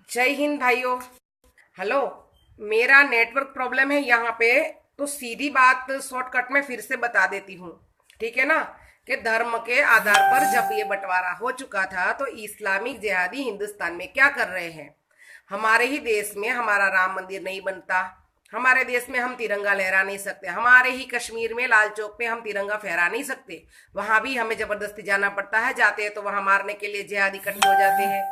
जय हिंद भाइयों। हेलो। मेरा नेटवर्क प्रॉब्लम है यहाँ पे, तो सीधी बात शॉर्टकट में फिर से बता देती हूँ। ठीक है ना? कि धर्म के आधार पर जब ये बंटवारा हो चुका था तो इस्लामिक जिहादी हिंदुस्तान में क्या कर रहे हैं। हमारे ही देश में हमारा राम मंदिर नहीं बनता, हमारे देश में हम तिरंगा लहरा नहीं सकते, हमारे ही कश्मीर में लाल चौक पे हम तिरंगा फहरा नहीं सकते, वहां भी हमें जबरदस्ती जाना पड़ता है। जाते हैं तो वहां मारने के लिए जिहादी इकट्ठे हो जाते हैं,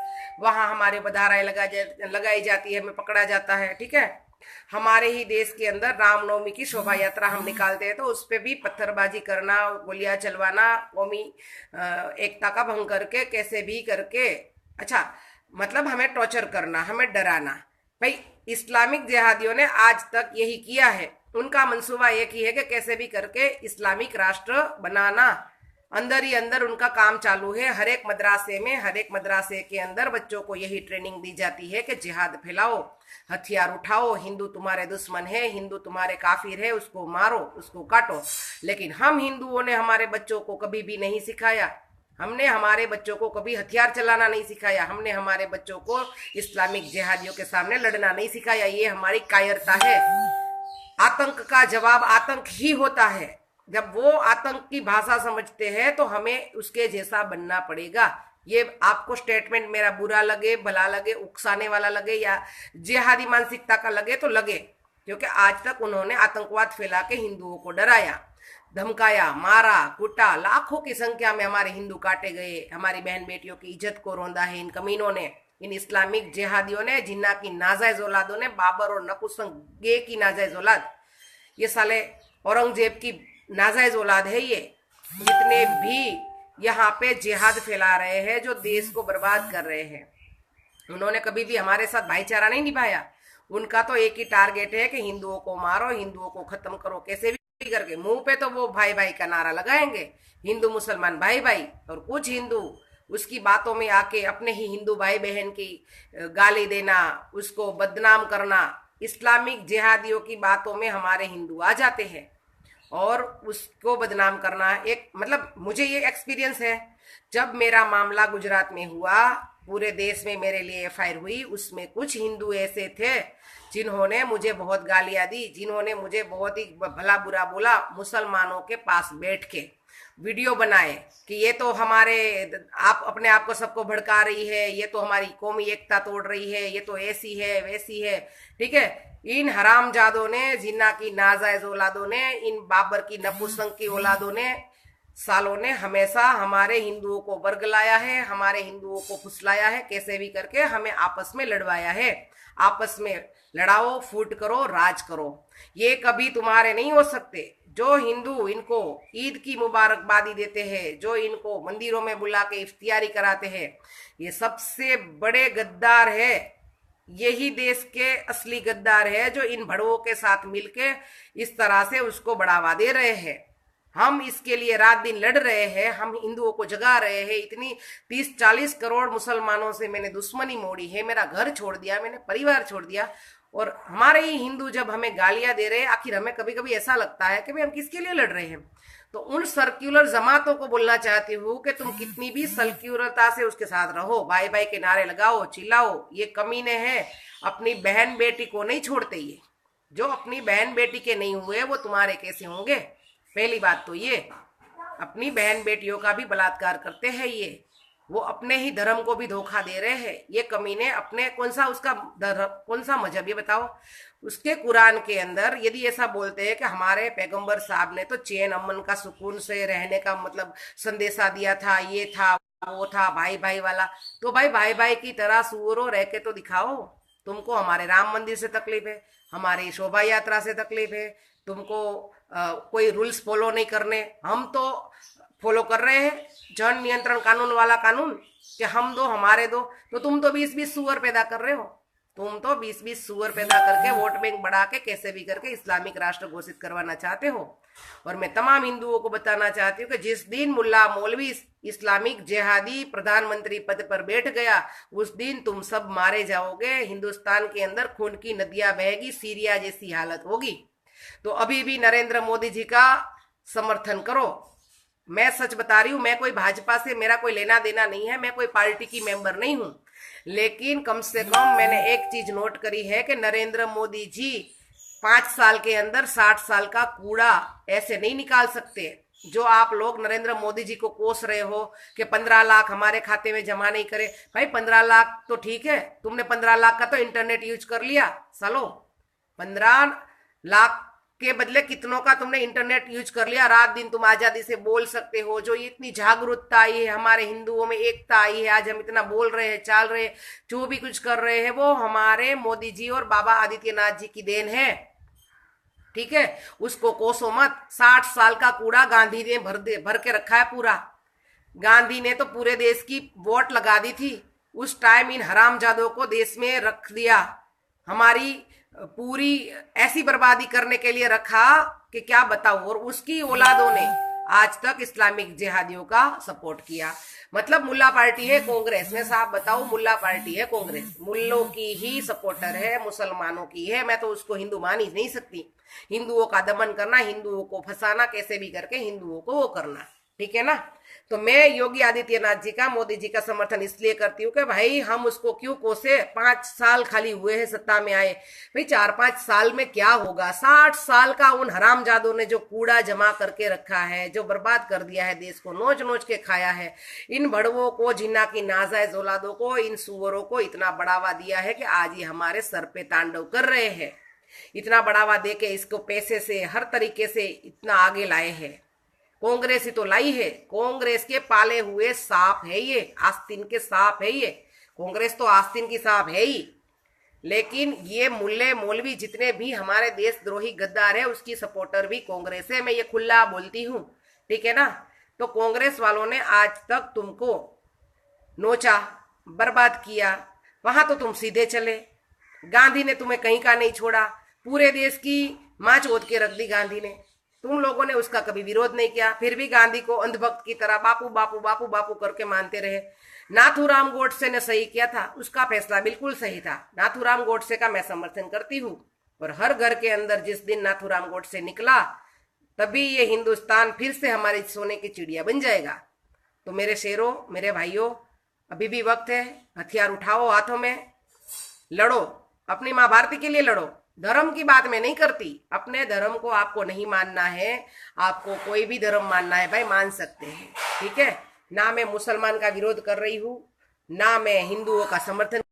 वहां हमारे ऊपर धाराएं लगाई जाती है, हमें पकड़ा जाता है। ठीक है? हमारे ही देश के अंदर रामनवमी की शोभा यात्रा हम निकालते हैं तो उस पर भी पत्थरबाजी करना, गोलियां चलवाना, कौमी एकता का भंग करके कैसे भी करके, अच्छा, मतलब हमें टॉर्चर करना, हमें डराना। भाई, इस्लामिक जिहादियों ने आज तक यही किया है। उनका मंसूबा एक ही है कि कैसे भी करके इस्लामिक राष्ट्र बनाना। अंदर ही अंदर उनका काम चालू है। हर एक मदरासे में, हर एक मदरासे के अंदर बच्चों को यही ट्रेनिंग दी जाती है कि जिहाद फैलाओ, हथियार उठाओ, हिंदू तुम्हारे दुश्मन है, हिंदू तुम्हारे काफिर है, उसको मारो, उसको काटो। लेकिन हम हिंदुओं ने हमारे बच्चों को कभी भी नहीं सिखाया। हमने हमारे बच्चों को कभी हथियार चलाना नहीं सिखाया, हमने हमारे बच्चों को इस्लामिक जिहादियों के सामने लड़ना नहीं सिखाया। ये हमारी कायरता है। आतंक का जवाब आतंक ही होता है। जब वो आतंक की भाषा समझते हैं तो हमें उसके जैसा बनना पड़ेगा। ये आपको स्टेटमेंट मेरा बुरा लगे, भला लगे, उकसाने वाला लगे या जिहादी मानसिकता का लगे तो लगे, क्योंकि आज तक उन्होंने आतंकवाद फैला के हिंदुओं को डराया, धमकाया, मारा, कूटा। लाखों की संख्या में हमारे हिंदू काटे गए, हमारी बहन बेटियों की इज्जत को रौंदा है इन कमीनों ने, इन इस्लामिक जिहादियों ने, जिन्ना की नाजायज औलादों ने, बाबर और नपुंसक की नाजायज औलाद, ये साले औरंगजेब की नाजायज औलाद है। ये जितने भी यहाँ पे जिहाद फैला रहे हैं, जो देश को बर्बाद कर रहे हैं, उन्होंने कभी भी हमारे साथ भाईचारा नहीं निभाया। उनका तो एक ही टारगेट है कि हिंदुओं को मारो, हिंदुओं को खत्म करो, कैसे भी करके। मुंह पे तो वो भाई भाई का नारा लगाएंगे, हिंदू मुसलमान भाई भाई, और कुछ हिंदू उसकी बातों में आके अपने ही हिंदू भाई बहन की गाली देना, उसको बदनाम करना। इस्लामिक जिहादियों की बातों में हमारे हिंदू आ जाते हैं और उसको बदनाम करना। एक मतलब मुझे ये एक्सपीरियंस है, जब मेरा मामला गुजरात में हुआ, पूरे देश में मेरे लिए एफआईआर हुई, उसमें कुछ हिंदू ऐसे थे जिन्होंने मुझे बहुत गालियां दी, जिन्होंने मुझे बहुत ही भला बुरा बोला, मुसलमानों के पास बैठ के वीडियो बनाए कि ये तो हमारे, आप अपने आप को सबको भड़का रही है, ये तो हमारी कौमी एकता तोड़ रही है, ये तो ऐसी है वैसी है। ठीक है? इन हरामजादों ने, जिन्ना की नाजायज औलादों ने, इन बाबर की नपुंसक की औलादों ने, सालों ने हमेशा हमारे हिंदुओं को बरगलाया है, हमारे हिंदुओं को फुसलाया है, कैसे भी करके हमें आपस में लड़वाया है। आपस में लड़ाओ, फूट करो, राज करो। ये कभी तुम्हारे नहीं हो सकते। जो हिंदू इनको ईद की मुबारकबादी देते हैं, जो इनको मंदिरों में बुला के इफ्तियारी कराते हैं, ये सबसे बड़े गद्दार है। यही देश के असली गद्दार है, जो इन भड़वों के साथ मिलके इस तरह से उसको बढ़ावा दे रहे हैं। हम इसके लिए रात दिन लड़ रहे हैं, हम हिंदुओं को जगा रहे हैं। इतनी 30-40 करोड़ मुसलमानों से मैंने दुश्मनी मोड़ी है, मेरा घर छोड़ दिया, मैंने परिवार छोड़ दिया, और हमारे ही हिंदू जब हमें गालियां दे रहे हैं, आखिर हमें कभी कभी ऐसा लगता है कि भाई हम किसके लिए लड़ रहे हैं। तो उन सर्कुलर जमातों को बोलना चाहती हूँ कि तुम कितनी भी सर्कुलरता से उसके साथ रहो, भाई भाई के नारे लगाओ, चिल्लाओ, ये कमीने हैं, अपनी बहन बेटी को नहीं छोड़ते। ये जो अपनी बहन बेटी के नहीं हुए वो तुम्हारे कैसे होंगे। पहली बात तो ये अपनी बहन बेटियों का भी बलात्कार करते हैं, ये वो अपने ही धर्म को भी धोखा दे रहे हैं। ये कमीने अपने कौन सा उसका धर्म, कौन सा मजहब, ये बताओ। उसके कुरान के अंदर यदि ऐसा बोलते हैं कि हमारे पैगंबर साहब ने तो चैन अमन का, सुकून से रहने का मतलब संदेशा दिया था, ये था वो था, भाई भाई वाला, तो भाई भाई भाई की तरह सुअरों रह के तो दिखाओ। तुमको हमारे राम मंदिर से तकलीफ है, हमारी शोभा यात्रा से तकलीफ है, तुमको कोई रूल्स फॉलो नहीं करने। हम तो फॉलो कर रहे हैं जन नियंत्रण कानून वाला कानून, कि हम दो हमारे दो। तो तुम तो 20-20 सुअर पैदा कर रहे हो, तुम तो 20-20 सुअर पैदा करके वोट बैंक बढ़ा के कैसे भी करके इस्लामिक राष्ट्र घोषित करवाना चाहते हो। और मैं तमाम हिंदुओं को बताना चाहती हूँ कि जिस दिन मुल्ला मौलवी इस्लामिक जिहादी प्रधानमंत्री पद पर बैठ गया, उस दिन तुम सब मारे जाओगे। हिंदुस्तान के अंदर खून की नदियां बहेगी, सीरिया जैसी हालत होगी। तो अभी भी नरेंद्र मोदी जी का समर्थन करो। मैं सच बता रही हूँ, मैं कोई भाजपा से मेरा कोई लेना देना नहीं है, मैं कोई पार्टी की मेंबर नहीं हूँ। लेकिन कम से कम मैंने एक चीज नोट करी है कि नरेंद्र मोदी जी 5 साल के अंदर 60 साल का कूड़ा ऐसे नहीं निकाल सकते। जो आप लोग नरेंद्र मोदी जी को कोस रहे हो कि 15 लाख हमारे खाते में जमा नहीं करे, भाई 15 लाख तो ठीक है, तुमने 15 लाख का तो इंटरनेट यूज कर लिया सालो। 15 लाख के बदले कितनों का तुमने इंटरनेट यूज कर लिया। रात दिन तुम आजादी से बोल सकते हो। जो इतनी जागरूकता आई है, हमारे हिंदुओं में एकता आई है, आज हम इतना बोल रहे हैं, चाल रहे हैं, जो भी कुछ कर रहे हैं, वो हमारे मोदी जी और बाबा आदित्यनाथ जी की देन है। ठीक है, उसको कोसो मत। 60 साल का कूड़ा गांधी ने भर के रखा है पूरा। गांधी ने तो पूरे देश की वोट लगा दी थी उस टाइम, इन हरामजादों को देश में रख दिया, हमारी पूरी ऐसी बर्बादी करने के लिए रखा कि क्या बताऊं। और उसकी औलादों ने आज तक इस्लामिक जिहादियों का सपोर्ट किया। मतलब मुल्ला पार्टी है कांग्रेस में, साहब बताओ, मुल्ला पार्टी है कांग्रेस, मुल्लों की ही सपोर्टर है, मुसलमानों की है। मैं तो उसको हिंदू मान ही नहीं सकती। हिंदुओं का दमन करना, हिंदुओं को फंसाना, कैसे भी करके हिंदुओं को वो करना, ठीक है ना। तो मैं योगी आदित्यनाथ जी का, मोदी जी का समर्थन इसलिए करती हूँ कि भाई हम उसको क्यों कोसे। 5 साल खाली हुए हैं सत्ता में आए, भाई 4-5 साल में क्या होगा। 60 साल का उन हरामजादों ने जो कूड़ा जमा करके रखा है, जो बर्बाद कर दिया है देश को, नोच नोच के खाया है। इन भड़वों को, जिन्ना की नाजायज औलादों को, इन सुअरों को इतना बढ़ावा दिया है कि आज ये हमारे सर पे तांडव कर रहे हैं। इतना बढ़ावा दे के इसको पैसे से, हर तरीके से इतना आगे लाए हैं। कांग्रेस ही तो लाई है, कांग्रेस के पाले हुए सांप है ये, आस्तीन के सांप है ये। कांग्रेस तो आस्तीन की सांप है ही। लेकिन ये मुल्ले मौलवी जितने भी हमारे देशद्रोही गद्दार है, उसकी सपोर्टर भी कांग्रेस है। मैं ये खुला बोलती हूँ, ठीक है ना। तो कांग्रेस वालों ने आज तक तुमको नोचा, बर्बाद किया, वहां तो तुम सीधे चले। गांधी ने तुम्हें कहीं का नहीं छोड़ा, पूरे देश की माँ चोद के रख दी गांधी ने। तुम लोगों ने उसका कभी विरोध नहीं किया, फिर भी गांधी को अंधभक्त की तरह बापू बापू बापू बापू करके मानते रहे। नाथूराम गोडसे ने सही किया था, उसका फैसला बिल्कुल सही था। नाथूराम गोडसे का मैं समर्थन करती हूँ। और हर घर के अंदर जिस दिन नाथूराम गोडसे निकला, तभी ये हिंदुस्तान फिर से हमारी सोने की चिड़िया बन जाएगा। तो मेरे शेरों, मेरे भाइयों, अभी भी वक्त है। हथियार उठाओ हाथों में, लड़ो, अपनी माँ भारती के लिए लड़ो। धर्म की बात मैं नहीं करती, अपने धर्म को आपको नहीं मानना है, आपको कोई भी धर्म मानना है भाई, मान सकते हैं, ठीक है ना। मैं मुसलमान का विरोध कर रही हूँ, ना मैं हिंदुओं का समर्थन